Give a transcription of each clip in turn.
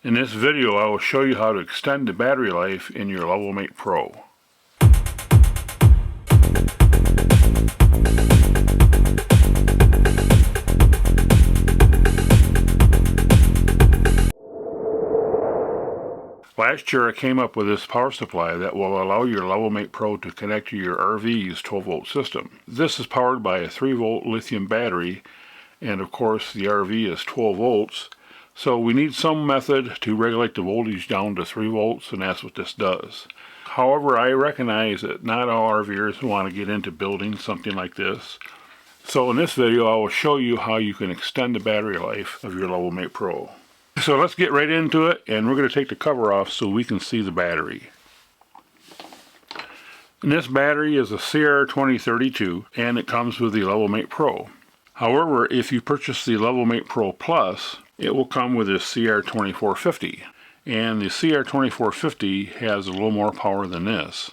In this video I will show you how to extend the battery life in your LevelMatePro. Last year I came up with this power supply that will allow your LevelMatePro to connect to your RV's 12-volt system. This is powered by a 3-volt lithium battery, and of course the RV is 12 volts. So we need some method to regulate the voltage down to 3 volts, and that's what this does. However, I recognize that not all RVers want to get into building something like this. So in this video I will show you how you can extend the battery life of your LevelMatePro. So let's get right into it, and we're going to take the cover off so we can see the battery. And this battery is a CR2032, and it comes with the LevelMatePro. However, if you purchase the LevelMatePro Plus, it will come with this CR2450, and the CR2450 has a little more power than this.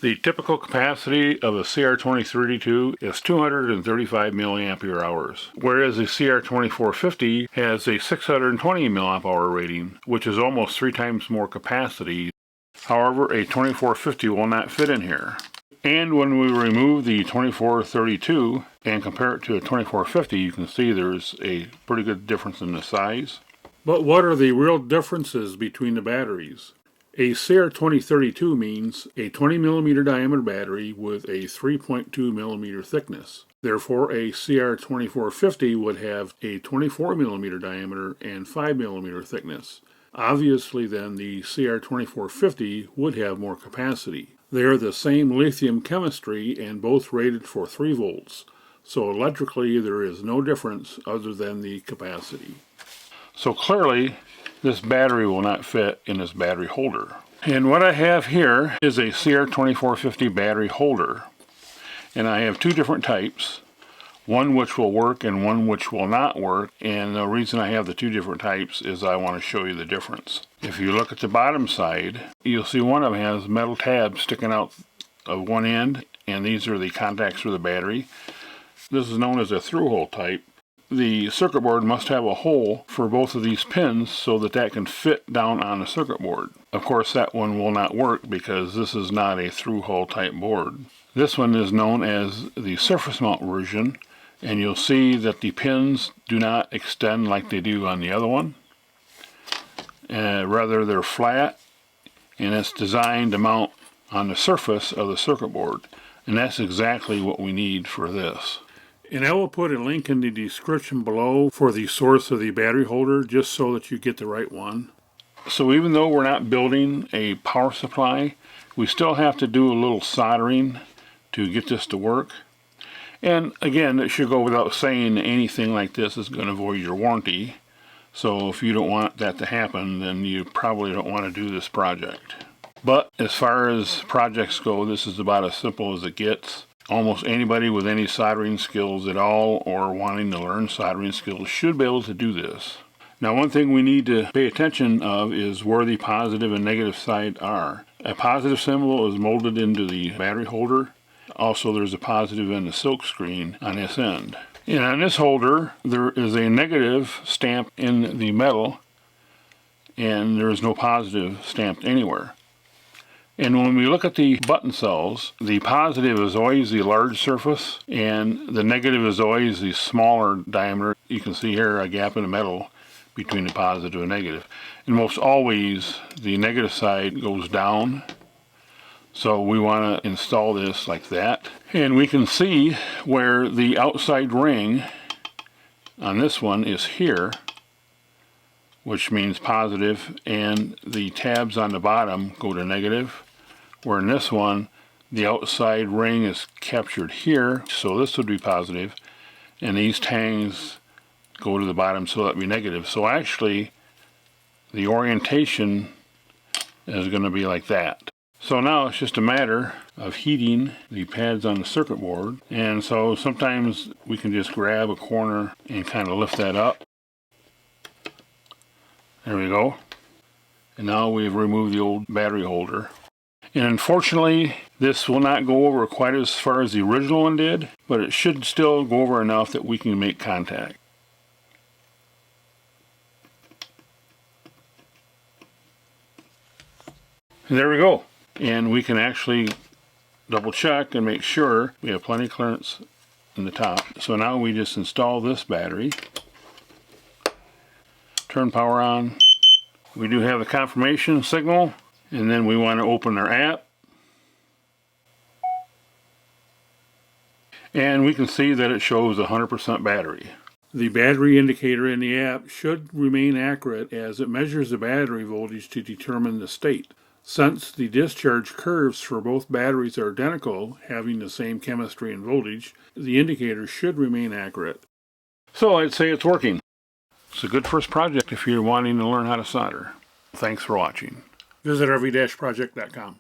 The typical capacity of a CR2032 is 235 milliampere hours, whereas the CR2450 has a 620 milliamp hour rating, which is almost 3 times more capacity. However, a 2450 will not fit in here. And when we remove the 2432 and compare it to a 2450, you can see there's a pretty good difference in the size. But what are the real differences between the batteries? A CR2032 means a 20 millimeter diameter battery with a 3.2 millimeter thickness. Therefore, a CR2450 would have a 24 millimeter diameter and 5 millimeter thickness. Obviously then, the CR2450 would have more capacity. They are the same lithium chemistry and both rated for 3 volts. So electrically there is no difference other than the capacity. So clearly this battery will not fit in this battery holder. And what I have here is a CR2450 battery holder. And I have 2 different types. One which will work and one which will not work. And the reason I have the 2 different types is I want to show you the difference. If you look at the bottom side, you'll see one of them has metal tabs sticking out of one end. And these are the contacts for the battery. This is known as a through-hole type. The circuit board must have a hole for both of these pins so that can fit down on the circuit board. Of course, that one will not work because this is not a through-hole type board. This one is known as the surface mount version, and you'll see that the pins do not extend like they do on the other one. Rather, they're flat, and it's designed to mount on the surface of the circuit board. And that's exactly what we need for this. And I will put a link in the description below for the source of the battery holder, just so that you get the right one. So even though we're not building a power supply, we still have to do a little soldering to get this to work. And again, it should go without saying anything like this is going to void your warranty. So if you don't want that to happen, then you probably don't want to do this project. But as far as projects go, this is about as simple as it gets. Almost anybody with any soldering skills at all or wanting to learn soldering skills should be able to do this. Now, one thing we need to pay attention of is where the positive and negative side are. A positive symbol is molded into the battery holder. Also, there's a positive in the silk screen on this end. And on this holder, there is a negative stamped in the metal, and there is no positive stamped anywhere. And when we look at the button cells, the positive is always the large surface, and the negative is always the smaller diameter. You can see here a gap in the metal between the positive and negative. And most always, the negative side goes down. So we want to install this like that. And we can see where the outside ring on this one is here, which means positive, and the tabs on the bottom go to negative. Where in this one, the outside ring is captured here, so this would be positive, and these tangs go to the bottom, so that would be negative. So actually, the orientation is going to be like that. So now it's just a matter of heating the pads on the circuit board, and so sometimes we can just grab a corner and kind of lift that up. There we go. And now we've removed the old battery holder. And unfortunately, this will not go over quite as far as the original one did, but it should still go over enough that we can make contact. And there we go. And we can actually double check and make sure we have plenty of clearance in the top. So now we just install this battery, turn power on. We do have the confirmation signal, and then we want to open our app. And we can see that it shows 100% battery. The battery indicator in the app should remain accurate as it measures the battery voltage to determine the state. Since the discharge curves for both batteries are identical, having the same chemistry and voltage, the indicator should remain accurate. So I'd say it's working. It's a good first project if you're wanting to learn how to solder. Thanks for watching. Visit RV-project.com.